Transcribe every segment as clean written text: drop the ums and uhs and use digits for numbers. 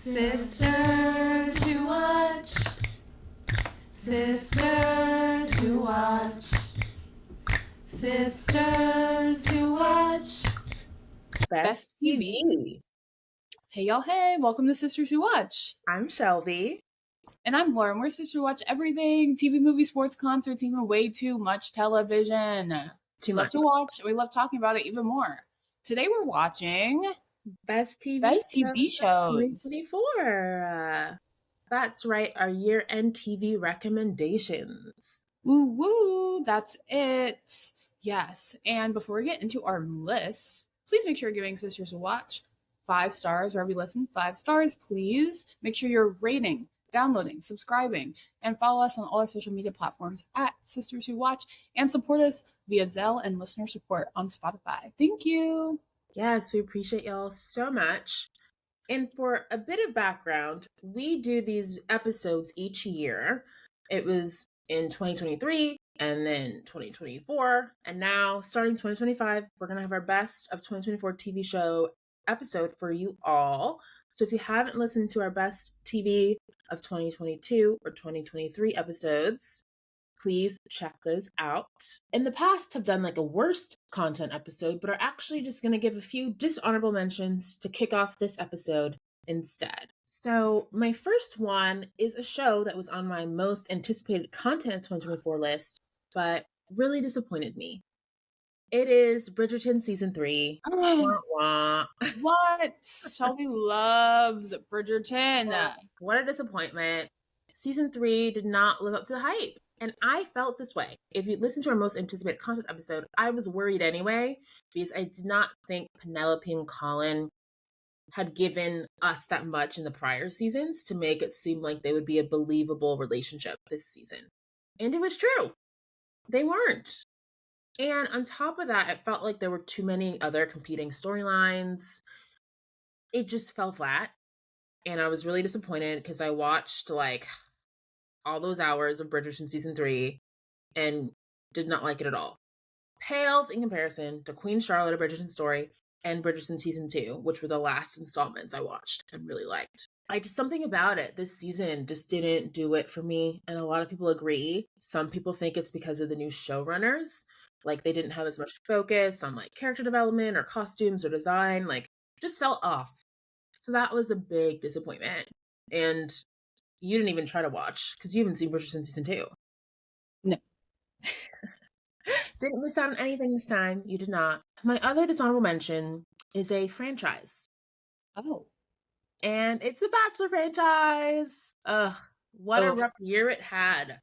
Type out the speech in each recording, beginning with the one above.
Sisters who watch. Sisters who watch. Sisters who watch. Best TV. Hey y'all, hey, welcome to Sisters Who Watch. I'm Shelby. And I'm Laura, and we're Sisters Who Watch everything, TV, movie, sports, concerts, even way too much television. Too we love much. to watch, we love talking about it even more. Today we're watching Best TV shows. 2024. That's right, our year-end TV recommendations. Woo woo, that's it. Yes, and before we get into our lists, please make sure you're giving Sisters Who Watch 5 stars wherever you listen. 5 stars, please. Make sure you're rating, downloading, subscribing, and follow us on all our social media platforms at Sisters Who Watch, and support us via Zelle and listener support on Spotify. Thank you. Yes, we appreciate y'all so much. And for a bit of background, we do these episodes each year. It was in 2023 and then 2024. And now, starting 2025, we're going to have our best of 2024 TV show episode for you all. So if you haven't listened to our best TV of 2022 or 2023 episodes, please check those out. In the past, have done like a worst content episode, but are actually just going to give a few dishonorable mentions to kick off this episode instead. So my first one is a show that was on my most anticipated content of 2024 list, but really disappointed me. It is Bridgerton Season 3. Wah, wah. What? Shelby loves Bridgerton. What a disappointment. Season 3 did not live up to the hype. And I felt this way. If you listen to our most anticipated content episode, I was worried anyway, because I did not think Penelope and Colin had given us that much in the prior seasons to make it seem like they would be a believable relationship this season. And it was true. They weren't. And on top of that, it felt like there were too many other competing storylines. It just fell flat. And I was really disappointed because I watched like all those hours of Bridgerton Season 3 and did not like it at all. Pales in comparison to Queen Charlotte, A Bridgerton Story, and Bridgerton Season 2, which were the last installments I watched and really liked. Something about it this season just didn't do it for me, and a lot of people agree. Some people think it's because of the new showrunners. Like, they didn't have as much focus on, like, character development or costumes or design. Like, just felt off. So that was a big disappointment. And you didn't even try to watch, because you haven't seen Bridgerton Season 2. No. Didn't miss out on anything this time. You did not. My other dishonorable mention is a franchise. Oh. And it's the Bachelor franchise. Ugh, what a rough year it had.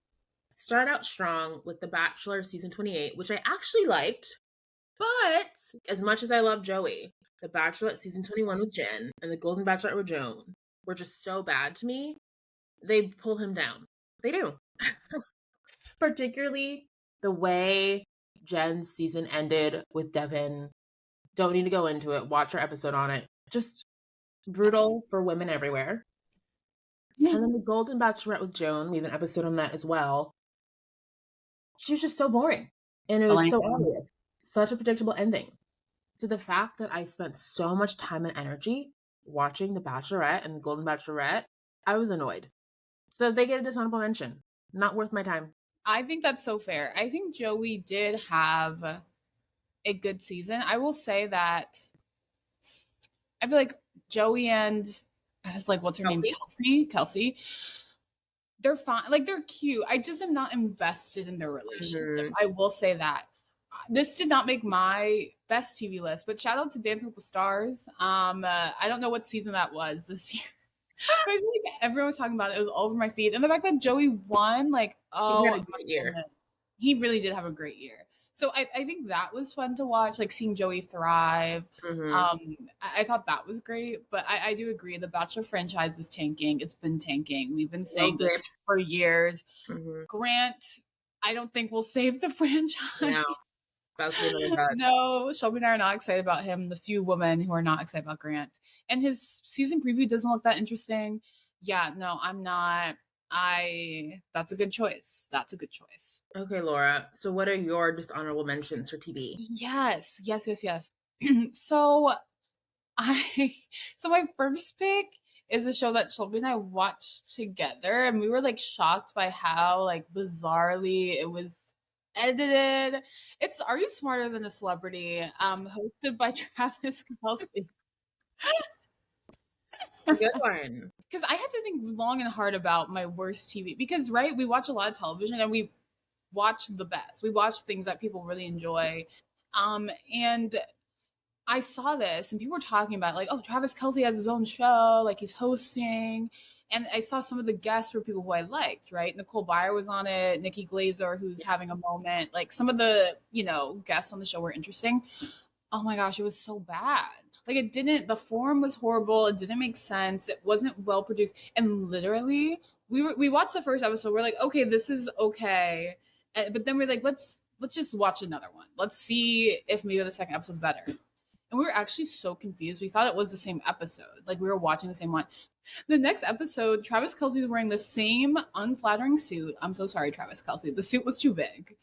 Started out strong with The Bachelor Season 28, which I actually liked. But as much as I love Joey, The Bachelorette Season 21 with Jen and The Golden Bachelorette with Joan were just so bad to me. They pull him down. They do. Particularly the way Jen's season ended with Devin. Don't need to go into it. Watch our episode on it. Just brutal for women everywhere. And then The Golden Bachelorette with Joan, we have an episode on that as well. She was just so boring. And it was so obvious. Such a predictable ending. So the fact that I spent so much time and energy watching The Bachelorette and The Golden Bachelorette, I was annoyed. So they get a dishonorable mention. Not worth my time. I think that's so fair. I think Joey did have a good season. I will say that I feel like Joey and I was like, what's her name? Kelsey. They're fine. Like, they're cute. I just am not invested in their relationship. I will say that. This did not make my best TV list, but shout out to Dancing with the Stars. I don't know what season that was this year. But I feel like everyone was talking about it. It was all over my feed. And the fact that Joey won, like, oh, he had a great year. He really did have a great year. So I think that was fun to watch, like seeing Joey thrive. I thought that was great. But I do agree. The Bachelor franchise is tanking. It's been tanking. We've been saying this for years. Grant, I don't think will save the franchise. No. No, Shelby and I are not excited about him. The few women who are not excited about Grant. And his season preview doesn't look that interesting. Yeah, no, I'm not. That's a good choice. That's a good choice. Okay, Laura. So what are your dishonorable mentions for TV? Yes. So my first pick is a show that Shelby and I watched together, and we were like shocked by how like bizarrely it was edited. It's Are You Smarter Than a Celebrity, hosted by Travis Kelce. Good one. Because I had to think long and hard about my worst TV. Because right, we watch a lot of television and we watch the best. We watch things that people really enjoy. And I saw this and people were talking about like, oh, Travis Kelce has his own show, like he's hosting. And I saw some of the guests were people who I liked, right? Nicole Byer was on it, Nikki Glazer, who's having a moment. Like some of the, guests on the show were interesting. Oh my gosh, it was so bad. Like the form was horrible. It didn't make sense. It wasn't well produced. And literally, we watched the first episode. We're like, okay, this is okay. But then we're like, let's just watch another one. Let's see if maybe the second episode's better. And we were actually so confused. We thought it was the same episode. Like we were watching the same one. The next episode, Travis Kelce was wearing the same unflattering suit. I'm so sorry, Travis Kelce. The suit was too big.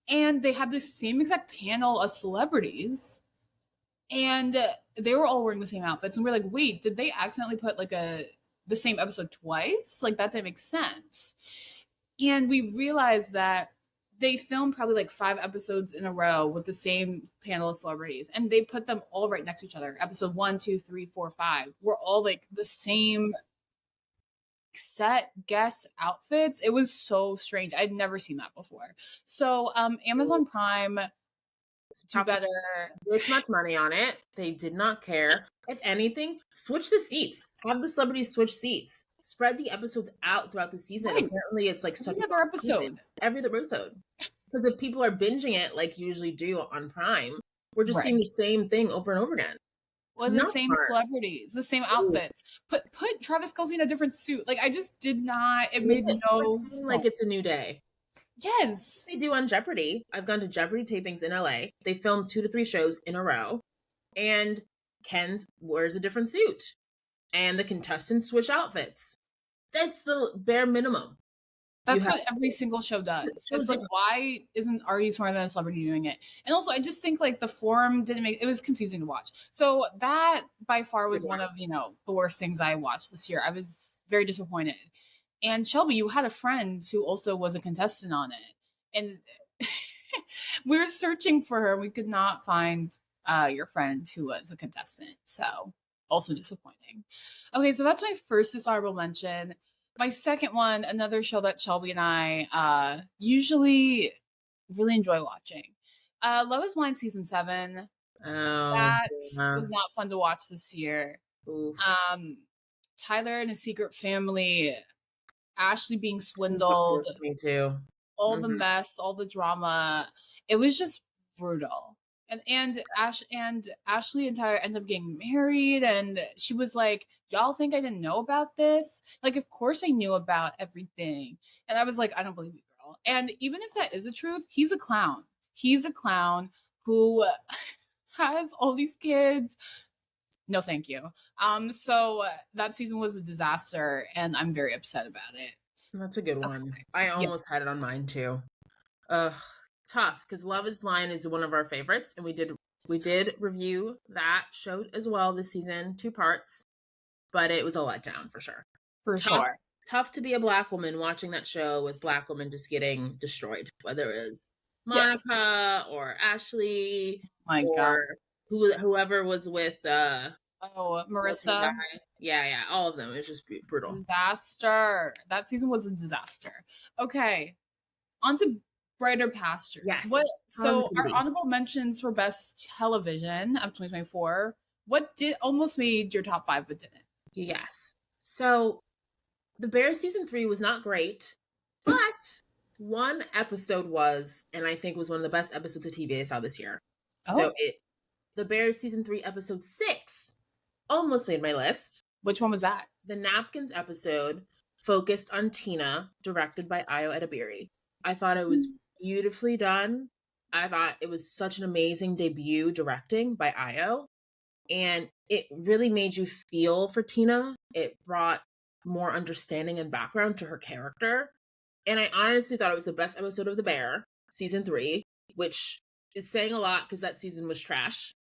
And they had the same exact panel of celebrities. And they were all wearing the same outfits. And we're like, wait, did they accidentally put like the same episode twice? Like that didn't make sense. And we realized that they filmed probably like 5 episodes in a row with the same panel of celebrities, and they put them all right next to each other. Episode 1, 2, 3, 4, 5 were all like the same set guest outfits. It was so strange. I'd never seen that before. So Amazon Prime, do better. This much money on it. They did not care. If anything, switch the seats. Have the celebrities switch seats. Spread the episodes out throughout the season. Right. Apparently, it's like such every other episode. Every other episode. Because if people are binging it like you usually do on Prime, we're just seeing the same thing over and over again. Well, the same celebrities, the same outfits. Put Travis Kelce in a different suit. Like I just did not. It made no sense. Like it's a new day. Yes. They do on Jeopardy. I've gone to Jeopardy tapings in LA. They film 2 to 3 shows in a row. And Ken wears a different suit. And the contestants switch outfits. That's the bare minimum. That's what every single show does. It's like, why isn't Are You Smarter Than a Celebrity doing it? And also, I just think like the form it was confusing to watch. So that by far was one of, the worst things I watched this year. I was very disappointed. And Shelby, you had a friend who also was a contestant on it. And we were searching for her. We could not find your friend who was a contestant. So also disappointing. Okay, so that's my first dishonorable mention. My second one, another show that Shelby and I usually really enjoy watching. Love is Blind Season 7. That was not fun to watch this year. Tyler and His Secret Family, Ashley being swindled. Me too. All the mess, all the drama. It was just brutal. And Ashley and Tyler ended up getting married, and she was like, y'all think I didn't know about this? Like, of course I knew about everything. And I was like, I don't believe you, girl. And even if that is the truth, he's a clown. He's a clown who has all these kids. No, thank you. So that season was a disaster, and I'm very upset about it. That's a good one. I almost had it on mine too. Tough, because Love is Blind is one of our favorites, and we did review that show as well this season, 2 parts, but it was a letdown for sure. Sure. Tough to be a Black woman watching that show with Black women just getting destroyed, whether it was Monica or Ashley or whoever was with Marissa. Yeah, all of them. It was just brutal. Disaster. That season was a disaster. Okay, on to brighter pastures. Yes. So our honorable mentions for best television of 2024. What almost made your top 5 but didn't? Yes. So The Bears season 3 was not great, but one episode was, and I think was one of the best episodes of TV I saw this year. Oh. So The Bears season 3 episode 6 almost made my list. Which one was that? The Napkins episode focused on Tina, directed by Ayo Edebiri. I thought it was beautifully done. I thought it was such an amazing debut directing by Ayo. And it really made you feel for Tina. It brought more understanding and background to her character. And I honestly thought it was the best episode of The Bear, season 3, which is saying a lot because that season was trash.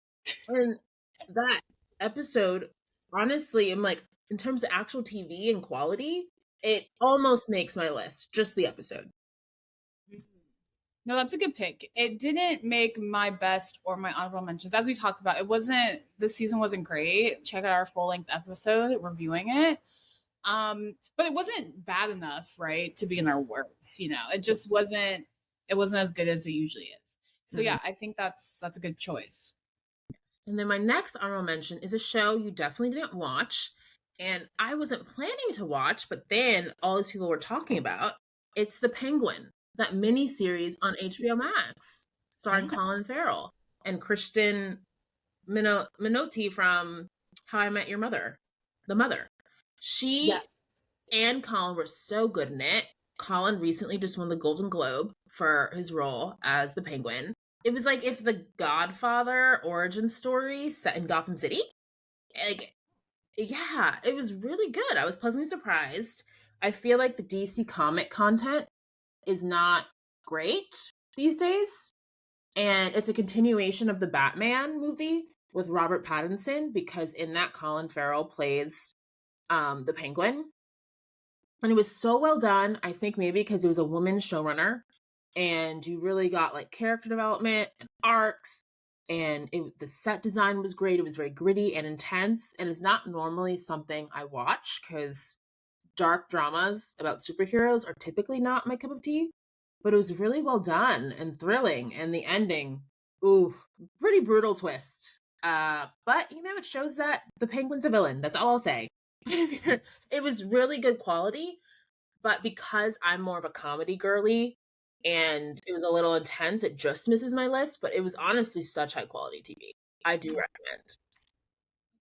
And that episode, honestly, I'm like, in terms of actual TV and quality, it almost makes my list, just the episode. No, that's a good pick. It didn't make my best or my honorable mentions. As we talked about, this season wasn't great. Check out our full length episode reviewing it. But it wasn't bad enough, right, to be in our worst, It just wasn't as good as it usually is. So yeah, I think that's a good choice. And then my next honorable mention is a show you definitely didn't watch, and I wasn't planning to watch, but then all these people were talking about. It's The Penguin, that mini series on HBO Max, starring Colin Farrell and Kristen Minotti from How I Met Your Mother, the mother. She and Colin were so good in it. Colin recently just won the Golden Globe for his role as the Penguin. It was like if the Godfather origin story set in Gotham City. Like, yeah, it was really good. I was pleasantly surprised. I feel like the DC comic content is not great these days. And it's a continuation of the Batman movie with Robert Pattinson, because in that Colin Farrell plays the Penguin. And it was so well done. I think maybe because it was a woman showrunner, and you really got like character development and arcs, and the set design was great. It was very gritty and intense, and it's not normally something I watch because dark dramas about superheroes are typically not my cup of tea. But it was really well done and thrilling, and the ending, pretty brutal twist. But it shows that the Penguin's a villain. That's all I'll say. It was really good quality, but because I'm more of a comedy girly and it was a little intense, it just misses my list. But it was honestly such high quality TV. I do recommend.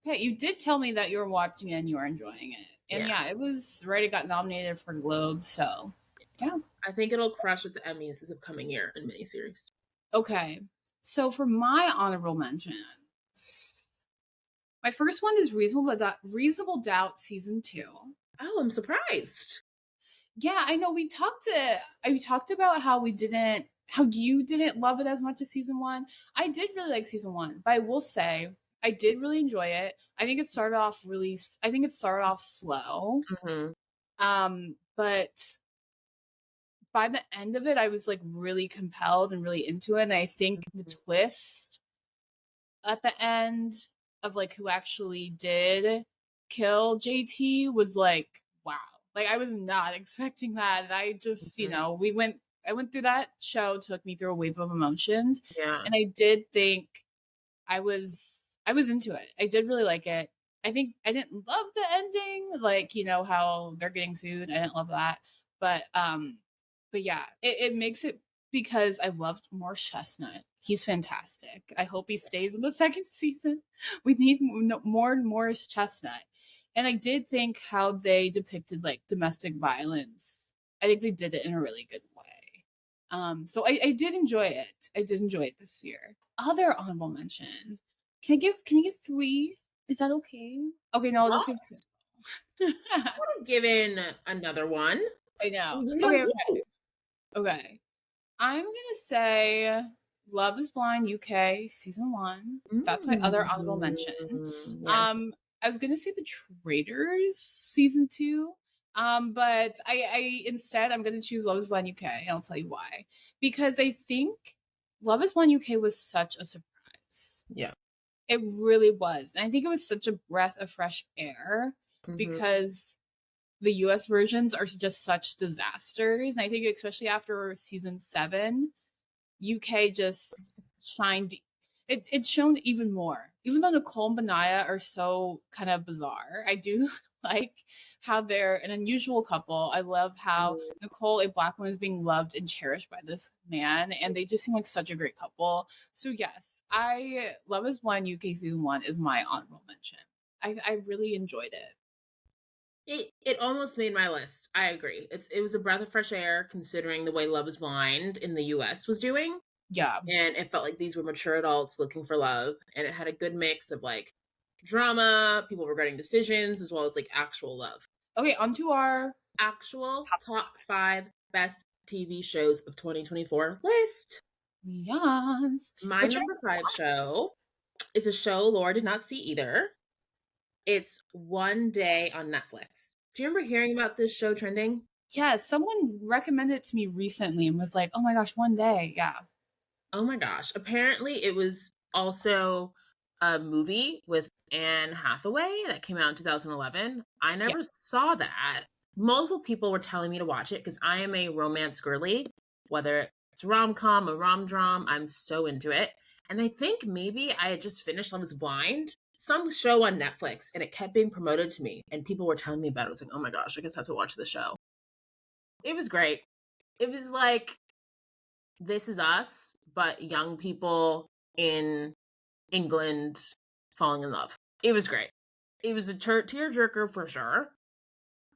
Okay, you did tell me that you were watching it and you were enjoying it. And yeah, it was right. It got nominated for Globe, so yeah. I think it'll crush its Emmys this upcoming year in miniseries. Okay, so for my honorable mentions, my first one is Reasonable Doubt season 2. Oh, I'm surprised. Yeah, I know. We talked about how you didn't love it as much as season 1. I did really like season 1, but I will say I did really enjoy it. I think it started off slow. But by the end of it, I was like really compelled and really into it. And I think the twist at the end of like who actually did kill JT was like, wow. Like I was not expecting that. And I just, I went through that show, took me through a wave of emotions. Yeah. And I did think I was into it. I did really like it. I think I didn't love the ending, like, how they're getting sued. I didn't love that. But yeah, it makes it, because I loved Morris Chestnut. He's fantastic. I hope he stays in the second season. We need more Morris Chestnut. And I did think how they depicted like domestic violence. I think they did it in a really good way. So I did enjoy it. I did enjoy it this year. Other honorable mention. Can you give 3? Is that okay? Okay, no, I'll just give 2. I would have given another one. I know. Okay. I'm gonna say Love is Blind UK season 1. That's my other honorable mention. Yeah. I was gonna say The Traitors season 2. But instead I'm gonna choose Love is Blind UK, and I'll tell you why. Because I think Love is Blind UK was such a surprise. Yeah. It really was. And I think it was such a breath of fresh air, because the US versions are just such disasters. And I think especially after season 7, UK just shined. It shone even more. Even though Nicole and Benaya are so kind of bizarre, I do like how they're an unusual couple. I love how Nicole, a Black woman, is being loved and cherished by this man, and they just seem like such a great couple. So yes, Love is Blind UK season 1 is my honorable mention. I really enjoyed it. It almost made my list. I agree. It was a breath of fresh air considering the way Love is Blind in the US was doing. Yeah. And it felt like these were mature adults looking for love, and it had a good mix of like drama, people regretting decisions, as well as like actual love. Okay, on to our actual top 5 best TV shows of 2024 list. Yes. My number 5 show is a show Laura did not see either. It's One Day on Netflix. Do you remember hearing about this show trending? Yeah, someone recommended it to me recently and was like, "Oh my gosh, One Day." Yeah. Oh my gosh. Apparently, it was also a movie with Anne Hathaway that came out in 2011. I never saw that. Multiple people were telling me to watch it because I am a romance girly, whether it's rom-com or rom-dram, I'm so into it. And I think maybe I had just finished Love is Blind, some show on Netflix, and it kept being promoted to me, and people were telling me about it. I was like, oh my gosh, I guess I have to watch the show. It was great. It was like This Is Us, but young people in England falling in love. It was great. It was a tearjerker for sure,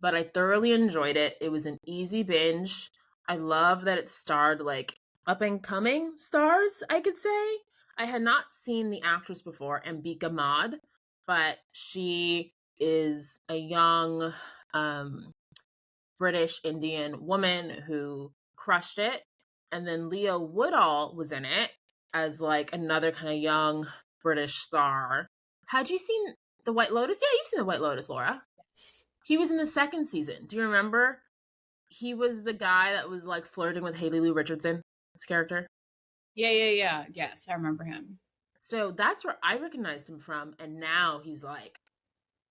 but I thoroughly enjoyed it. It was an easy binge. I love that it starred like up and coming stars, I could say. I had not seen the actress before, Ambika Mad, but she is a young British Indian woman who crushed it. And then Leo Woodall was in it as like another kind of young British star. Had you seen The White Lotus? Yeah, you've seen The White Lotus, Laura. Yes. He was in the second season. Do you remember? He was the guy that was like flirting with Haley Lou Richardson, his character. Yeah. Yes, I remember him. So that's where I recognized him from. And now he's like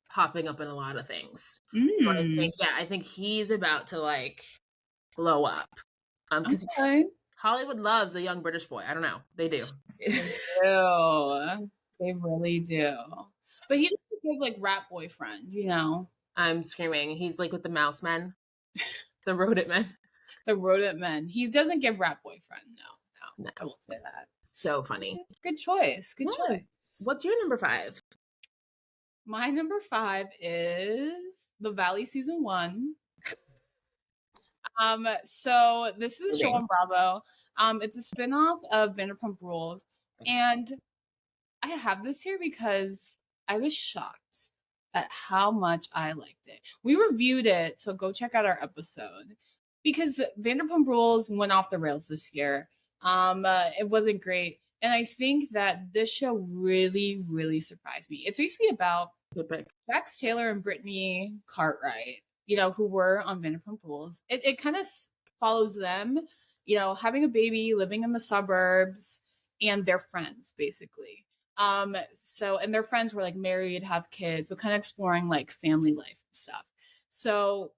popping up in a lot of things. So I think he's about to like blow up. Because Hollywood loves a young British boy. I don't know. They do. They really do. But he doesn't give like rap boyfriend, you know. I'm screaming. He's like with the mouse men. The rodent men. The rodent men. He doesn't give rap boyfriend. No. I won't say that. So funny. Good choice. Good choice. What's your number 5? My number 5 is The Valley Season 1. So this is a show on Bravo. It's a spinoff of Vanderpump Rules. And I have this here because I was shocked at how much I liked it. We reviewed it, so go check out our episode. Because Vanderpump Rules went off the rails this year. It wasn't great. And I think that this show really, really surprised me. It's basically about Jax Taylor and Brittany Cartwright, you know, who were on Vanderpump Rules. It kind of follows them, you know, having a baby, living in the suburbs, and their friends, basically. And their friends were like married, have kids, so kind of exploring like family life and stuff. So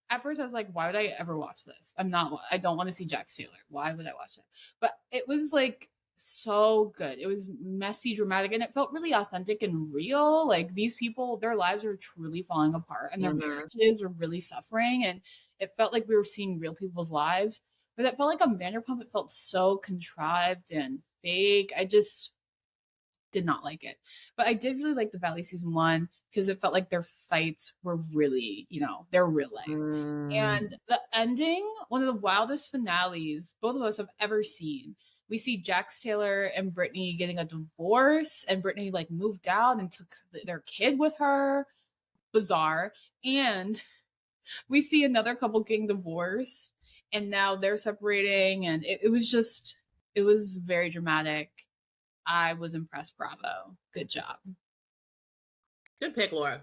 at first I was like, why would I ever watch this? I don't want to see Jax Taylor. Why would I watch it? But it was like so good. It was messy, dramatic, and it felt really authentic and real. Like these people, their lives are truly falling apart and their marriages were really suffering. And it felt like we were seeing real people's lives. But it felt like on Vanderpump, it felt so contrived and fake. I just did not like it. But I did really like The Valley Season 1 because it felt like their fights were really, you know, they're real life. And the ending, one of the wildest finales both of us have ever seen. We see Jax Taylor and Brittany getting a divorce, and Brittany like moved out and took their kid with her. Bizarre. And we see another couple getting divorced, and now they're separating, and it was very dramatic. I was impressed. Bravo. Good job. Good pick, Laura.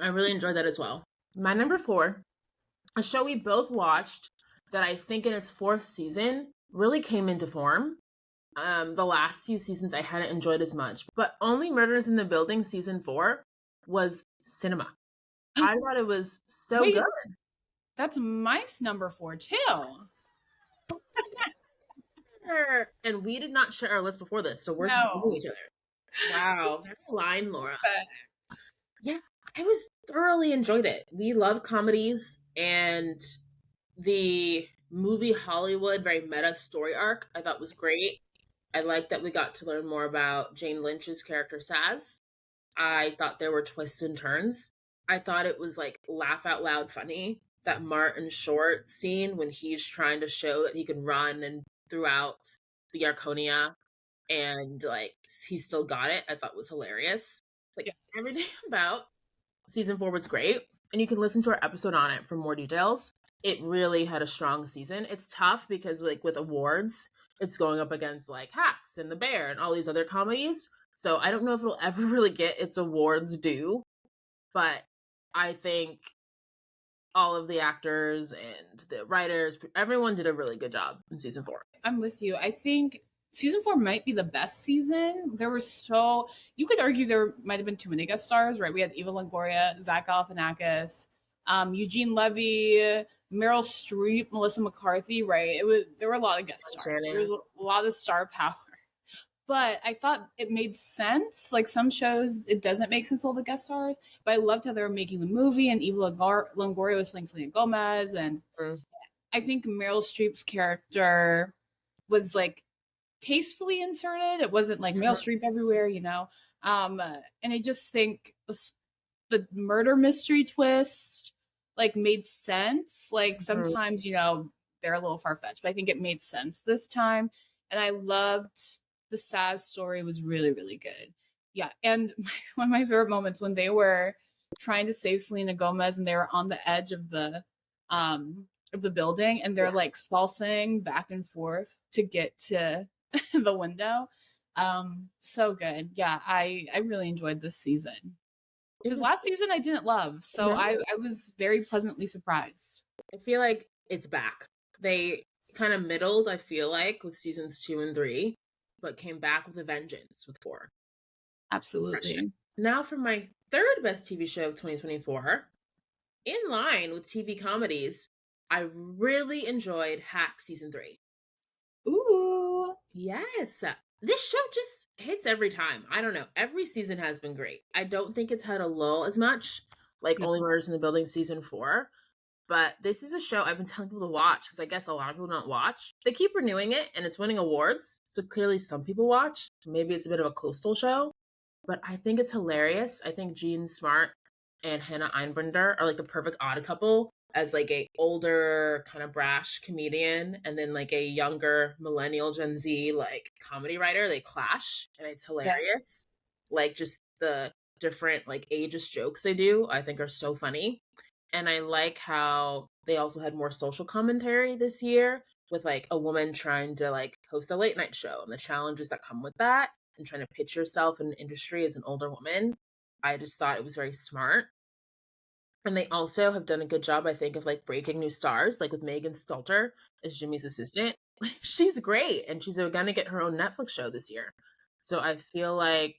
I really enjoyed that as well. My number 4, a show we both watched that I think in its 4th season really came into form. The last few seasons I hadn't enjoyed as much, but Only Murders in the Building season 4 was cinema. I thought it was so good. That's my number 4 too. And we did not share our list before this, so we're supporting each other. Wow, that's a line, Laura. Yeah, I thoroughly enjoyed it. We love comedies, and the movie Hollywood, very meta story arc, I thought was great. I liked that we got to learn more about Jane Lynch's character Saz. I thought there were twists and turns. I thought it was like laugh out loud funny. That Martin Short scene when he's trying to show that he can run and throughout the Arconia and like he still got it, I thought was hilarious. Like everything about season 4 was great, and you can listen to our episode on it for more details. It really had a strong season. It's tough because like with awards, it's going up against like Hacks and The Bear and all these other comedies. So I don't know if it'll ever really get its awards due, but I think all of the actors and the writers, everyone did a really good job in season 4. I'm with you. I think season 4 might be the best season. There were so, you could argue there might have been too many guest stars, right? We had Eva Longoria, Zach Galifianakis, Eugene Levy, Meryl Streep, Melissa McCarthy, right? There were a lot of guest stars. There was a lot of star power. But I thought it made sense. Like some shows, it doesn't make sense, all the guest stars. But I loved how they were making the movie, and Eva Longoria was playing Selena Gomez. And I think Meryl Streep's character was like tastefully inserted. It wasn't like Meryl Streep everywhere, you know. And I just think the murder mystery twist like made sense. Like sometimes, you know, they're a little far-fetched, but I think it made sense this time. And I loved the Saz story. Was really, really good. Yeah. And one of my favorite moments when they were trying to save Selena Gomez and they were on the edge of the building, and they're like salsaing back and forth to get to the window. So good. Yeah, I really enjoyed this season. Because last season I didn't love, so I was very pleasantly surprised. I feel like it's back. They kind of middled, I feel like, with seasons 2 and 3, but came back with a vengeance with 4. Absolutely. Now for my third best TV show of 2024, in line with TV comedies, I really enjoyed Hack season 3. Ooh. Yes. This show just hits every time. I don't know. Every season has been great. I don't think it's had a lull as much, like Only Murders in the Building season 4. But this is a show I've been telling people to watch because I guess a lot of people don't watch. They keep renewing it and it's winning awards. So clearly some people watch. Maybe it's a bit of a coastal show. But I think it's hilarious. I think Jean Smart and Hannah Einbinder are like the perfect odd couple, as like a older kind of brash comedian and then like a younger millennial Gen Z like comedy writer. They clash and it's hilarious. Like just the different like ageist jokes they do I think are so funny. And I like how they also had more social commentary this year with like a woman trying to like host a late night show and the challenges that come with that and trying to pitch yourself in the industry as an older woman. I just thought it was very smart. And they also have done a good job, I think, of like breaking new stars, like with Megan Stelter as Jimmy's assistant. She's great, and she's going to get her own Netflix show this year. So I feel like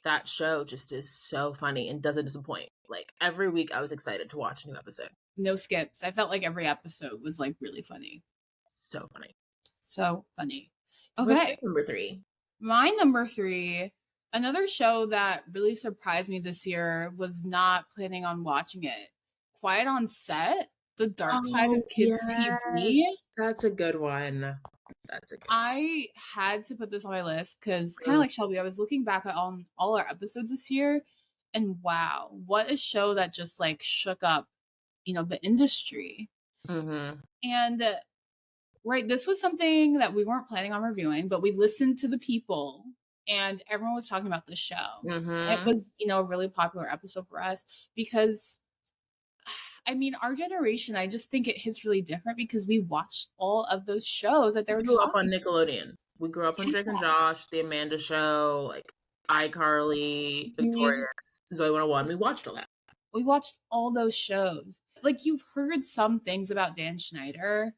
that show just is so funny and doesn't disappoint. Like every week I was excited to watch a new episode. No skips. I felt like every episode was like really funny. So funny. So funny. Okay. What's number 3? My number 3, another show that really surprised me this year, was not planning on watching it. Quiet on Set, The Dark Side of Kids TV. That's a good one. I had to put this on my list because kind of like Shelby, I was looking back at all our episodes this year, and wow, what a show that just like shook up, you know, the industry. And right, this was something that we weren't planning on reviewing, but we listened to the people and everyone was talking about this show. It was, you know, a really popular episode for us because, I mean, our generation, I just think it hits really different because we watched all of those shows that they were grew up on Nickelodeon. We grew up on Drake and Josh, The Amanda Show, like iCarly, Victorious, Zoe 101. We watched all that. We watched all those shows. Like, you've heard some things about Dan Schneider,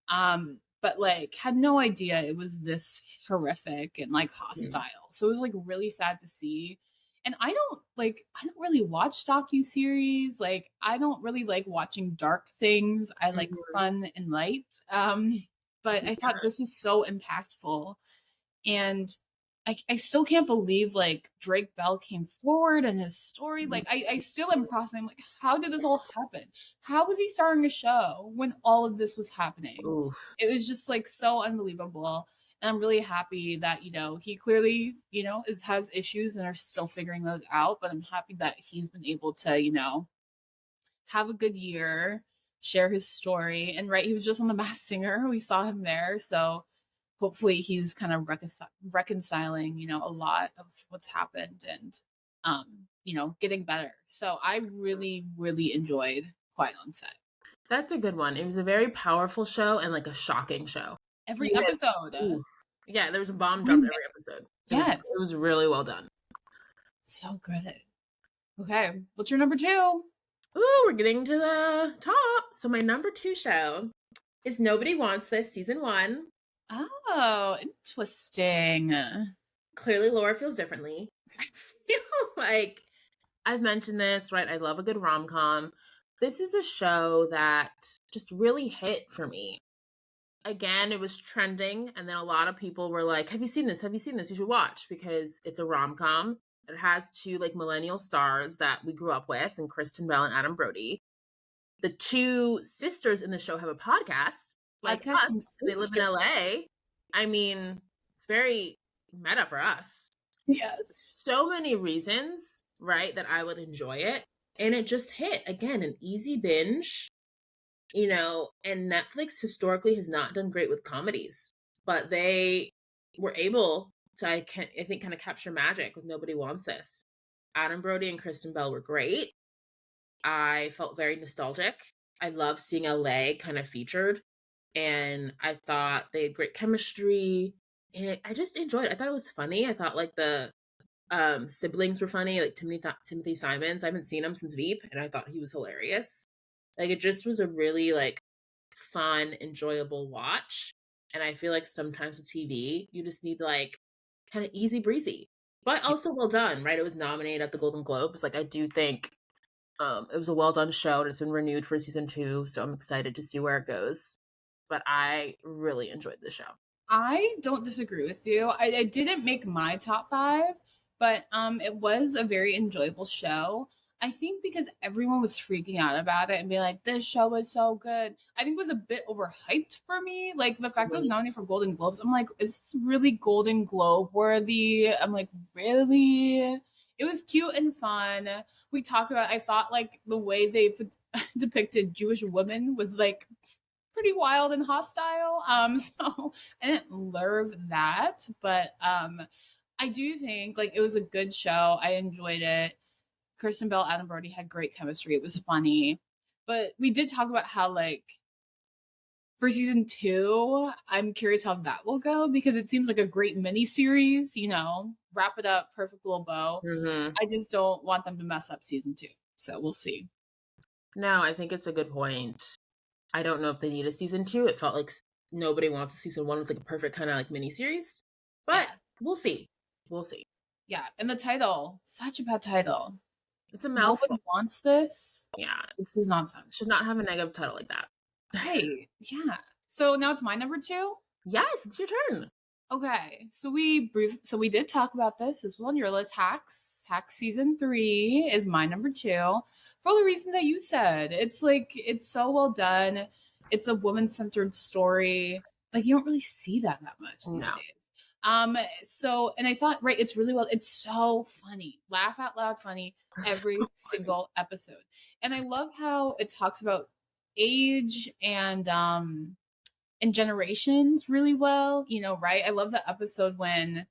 but like had no idea it was this horrific and like hostile. So it was like really sad to see. And I don't really watch docuseries. Like I don't really like watching dark things. I like fun and light. But I thought this was so impactful. And I still can't believe like Drake Bell came forward and his story. Like I still am processing. I'm like, how did this all happen? How was he starting a show when all of this was happening? It was just like so unbelievable. And I'm really happy that, you know, he clearly, you know, has issues and are still figuring those out. But I'm happy that he's been able to, you know, have a good year, share his story. And right, he was just on The Masked Singer. We saw him there. So hopefully he's kind of reconciling, you know, a lot of what's happened and, you know, getting better. So I really, really enjoyed Quiet on Set. That's a good one. It was a very powerful show and like a shocking show. Every episode. Yeah, there was a bomb dropped every episode. Yes. It was really well done. So good. Okay, what's your number 2? Ooh, we're getting to the top. So my number 2 show is Nobody Wants This, season 1. Oh, interesting. Clearly, Laura feels differently. I feel like I've mentioned this, right? I love a good rom-com. This is a show that just really hit for me. Again, it was trending, and then a lot of people were like, have you seen this? Have you seen this? You should watch, because it's a rom-com. It has 2 like millennial stars that we grew up with, and Kristen Bell and Adam Brody. The 2 sisters in the show have a podcast, like us. They live in LA. I mean, it's very meta for us. Yes. So many reasons, right, that I would enjoy it. And it just hit. Again, an easy binge, you know, and Netflix historically has not done great with comedies, but they were able to, I think, kind of capture magic with Nobody Wants This. Adam Brody and Kristen Bell were great. I felt very nostalgic. I love seeing LA kind of featured, and I thought they had great chemistry, and I just enjoyed it. I thought it was funny. I thought like the siblings were funny, like Timothy Simons. I haven't seen him since Veep, and I thought he was hilarious. Like, it just was a really like fun, enjoyable watch. And I feel like sometimes with TV, you just need like kind of easy breezy, but also well done, right? It was nominated at the Golden Globes. Like, I do think it was a well done show, and it's been renewed for season 2, so I'm excited to see where it goes. But I really enjoyed the show. I don't disagree with you. I didn't make my top 5, but it was a very enjoyable show. I think because everyone was freaking out about it and being like, this show is so good. I think it was a bit overhyped for me. Like, the fact that it was nominated for Golden Globes, I'm like, is this really Golden Globe worthy? I'm like, really? It was cute and fun. We talked about, I thought like the way they depicted Jewish women was like pretty wild and hostile. So I didn't love that, but I do think like it was a good show. I enjoyed it. Kristen Bell, Adam Brody had great chemistry. It was funny. But we did talk about how like for season 2, I'm curious how that will go, because it seems like a great mini series, you know, wrap it up, perfect little bow. Mm-hmm. I just don't want them to mess up season 2. So we'll see. No, I think it's a good point. I don't know if they need a season 2. It felt like Nobody Wants a season 1 was like a perfect kind of like mini series, but we'll see. We'll see. Yeah, and the title, such a bad title. It's a mouthful. Nobody wants this. Yeah, this is nonsense. Should not have a negative title like that. Right. Yeah. So now it's my number 2. Yes, it's your turn. Okay. So we did talk about this. This was on your list. Hacks season 3 is my number 2 for all the reasons that you said. It's like, it's so well done. It's a woman-centered story. Like, you don't really see that much these days. So, and I thought, right, it's really well, it's so funny. Laugh out loud funny every single episode. And I love how it talks about age and generations really well, you know, right? I love the episode when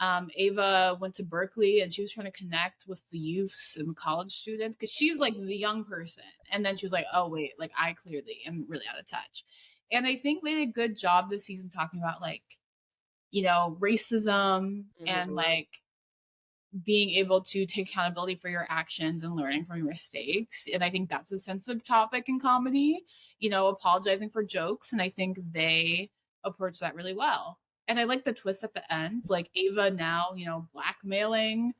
Ava went to Berkeley and she was trying to connect with the youths and college students, because she's like the young person, and then she was like, oh wait, like I clearly am really out of touch. And I think they did a good job this season talking about like, you know, racism and like being able to take accountability for your actions and learning from your mistakes. And I think that's a sensitive topic in comedy, you know, apologizing for jokes. And I think they approach that really well. And I like the twist at the end, like Ava now, you know, blackmailing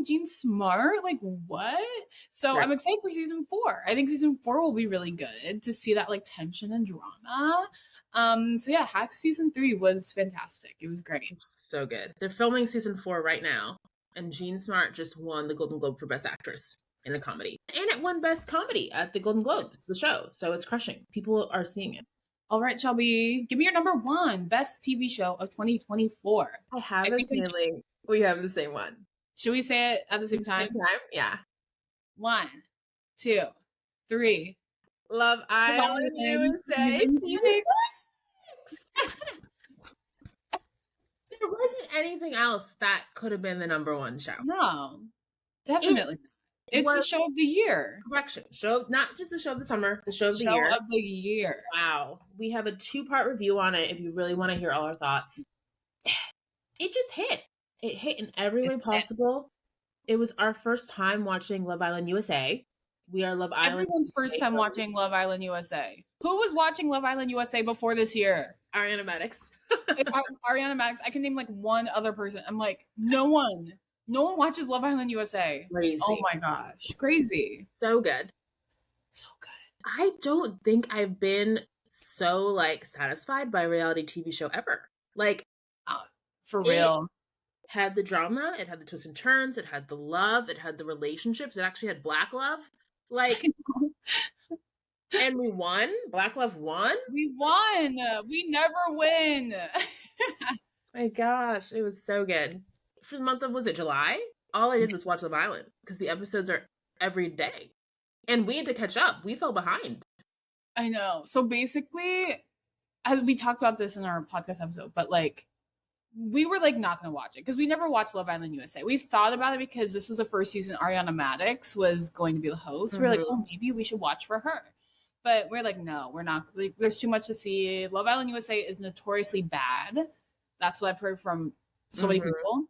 Jean Smart. Like, what? So I'm excited for season 4. I think season 4 will be really good to see that like tension and drama. So yeah, Hacks season 3 was fantastic. It was great. So good. They're filming season 4 right now, and Jean Smart just won the Golden Globe for Best Actress in a comedy. And it won Best Comedy at the Golden Globes, the show. So it's crushing. People are seeing it. All right, Shelby, give me your number 1 best TV show of 2024. I have a feeling we have the same one. Should we say it at the same time? Yeah. 1, 2, 3. Love Island USA. There wasn't anything else that could have been the number 1 show. No, definitely. It's the show of the year. Correction. Show, not just the show of the summer, the show of the year. Show of the year. Wow. We have a 2-part review on it if you really want to hear all our thoughts. It just hit. It hit in every way possible. It was our first time watching Love Island USA. We are Love Island. Everyone's first time watching Love Island USA. Who was watching Love Island USA before this year? Ariana Madix. Ariana Madix. I can name like one other person. I'm like, no one watches Love Island USA. Crazy. Oh my gosh. Crazy. So good. So good. I don't think I've been so like satisfied by a reality TV show ever. Like, for real. It had the drama, it had the twists and turns, it had the love, it had the relationships, it actually had Black love. Like, and we won. Black love won. We won. We never win. My gosh, it was so good. For the month of, was it July? All I did was watch Love Island because the episodes are every day. And we had to catch up. We fell behind. I know. So basically, we talked about this in our podcast episode, but like, we were like not going to watch it because we never watched Love Island USA. We thought about it because this was the first season Ariana Madix was going to be the host. Mm-hmm. We were like, oh, maybe we should watch for her. But we're like, no, we're not. Like, there's too much to see. Love Island USA is notoriously bad. That's what I've heard from so many people.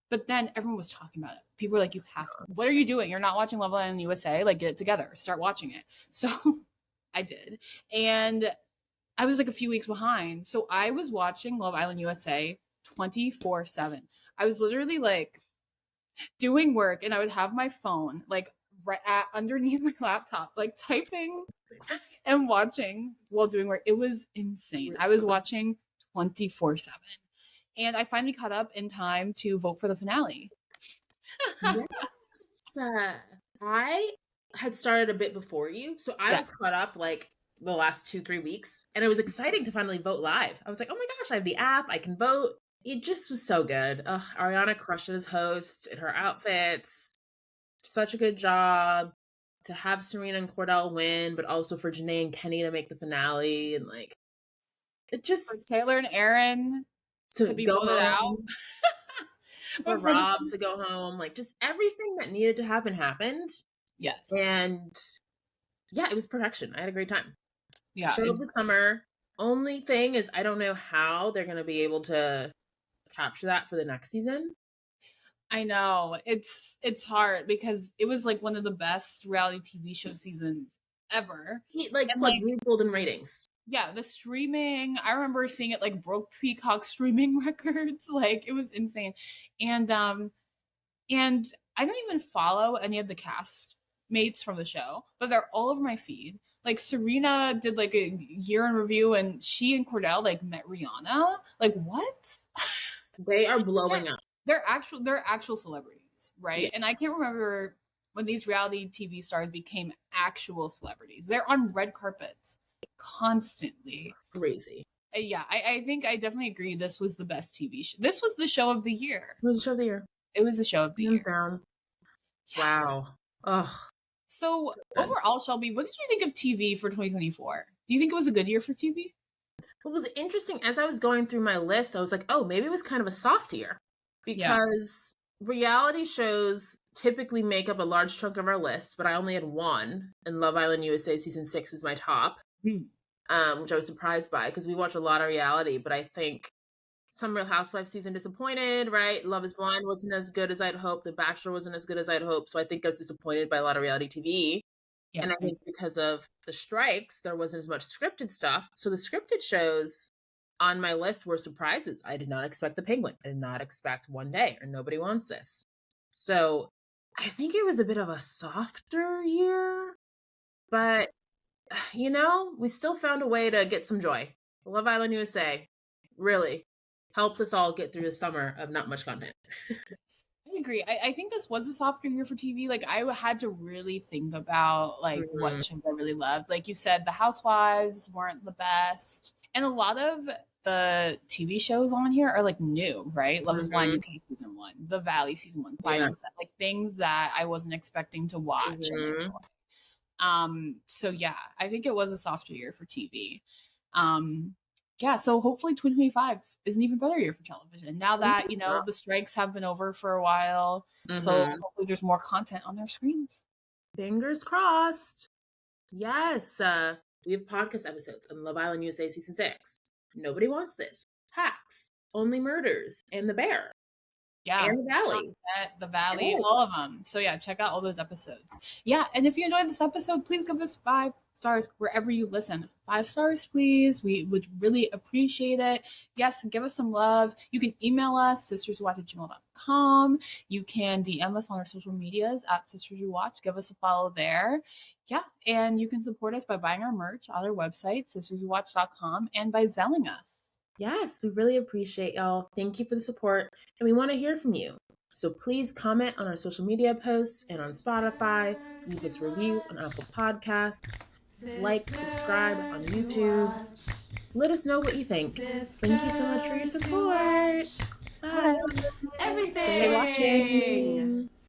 But then everyone was talking about it. People were like, you have to. What are you doing? You're not watching Love Island USA? Like, get it together. Start watching it. So I did. And I was like a few weeks behind. So I was watching Love Island USA 24/7. I was literally like doing work and I would have my phone like right underneath my laptop, like typing and watching while doing work. It was insane. I was watching 24/7. And I finally caught up in time to vote for the finale. I had started a bit before you, so I was caught up like the last 2-3 weeks, and it was exciting to finally vote live. I was like, oh my gosh, I have the app, I can vote. It just was so good. Ariana crushed it as host in her outfits. Such a good job to have Serena and Cordell win, but also for Janae and Kenny to make the finale, and like it just for Taylor and Aaron to be voted out. For Rob to go home. Like just everything that needed to happen happened. Yes. And yeah, it was perfection. I had a great time. Yeah. Show of the summer. Only thing is I don't know how they're going to be able to capture that for the next season. I know. It's hard because it was like one of the best reality TV show seasons ever. Like quadrupled in ratings. Yeah, the streaming, I remember seeing it like broke Peacock streaming records. Like it was insane. And I don't even follow any of the cast mates from the show, but they're all over my feed. Like Serena did like a year in review and she and Cordell like met Rihanna. Like what? They are blowing up. They're actual celebrities, right? Yeah. And I can't remember when these reality TV stars became actual celebrities. They're on red carpets constantly. Crazy. Yeah, I think I definitely agree. This was the best TV show. This was the show of the year. It was the show of the year. It was the show of the year. Down. Yes. Wow. Ugh. So overall, Shelby, what did you think of TV for 2024? Do you think it was a good year for TV? What was interesting, as I was going through my list, I was like, oh, maybe it was kind of a soft year. Because reality shows typically make up a large chunk of our list, but I only had one, and Love Island USA season 6 is my top, which I was surprised by because we watch a lot of reality, but I think some Real Housewives season disappointed, right? Love is Blind wasn't as good as I'd hoped. The Bachelor wasn't as good as I'd hoped, so I think I was disappointed by a lot of reality TV. Yeah, and I think because of the strikes, there wasn't as much scripted stuff. So the scripted shows on my list were surprises. I did not expect The Penguin. I did not expect One Day or Nobody Wants This. So I think it was a bit of a softer year, but you know, we still found a way to get some joy. Love Island USA really helped us all get through the summer of not much content. I agree. I think this was a softer year for TV. Like I had to really think about like what shows I really loved. Like you said, The Housewives weren't the best. And a lot of the TV shows on here are like new, right? Love is Blind UK season 1, The Valley season 1, like things that I wasn't expecting to watch. So yeah, I think it was a softer year for TV. yeah, so hopefully 2025 is an even better year for television. Now that, the strikes have been over for a while. So hopefully there's more content on their screens. Fingers crossed. Yes. We have podcast episodes on Love Island USA Season 6. Nobody Wants This. Hacks. Only Murders. And The Bear. Yeah. And The Valley. The Valley, all of them. So yeah, check out all those episodes. Yeah, and if you enjoyed this episode, please give us 5 stars wherever you listen. 5 stars, please. We would really appreciate it. Yes, give us some love. You can email us, sisterswhowatch@gmail.com. You can DM us on our social medias at sisterswhowatch. Give us a follow there. Yeah, and you can support us by buying our merch on our website, sisterswhowatch.com, and by Zelling us. Yes, we really appreciate y'all. Thank you for the support, and we want to hear from you. So please comment on our social media posts and on Spotify. Leave us a review on Apple Podcasts. Like, subscribe on YouTube. Let us know what you think. Thank you so much for your support. Bye. Everything. Stay watching.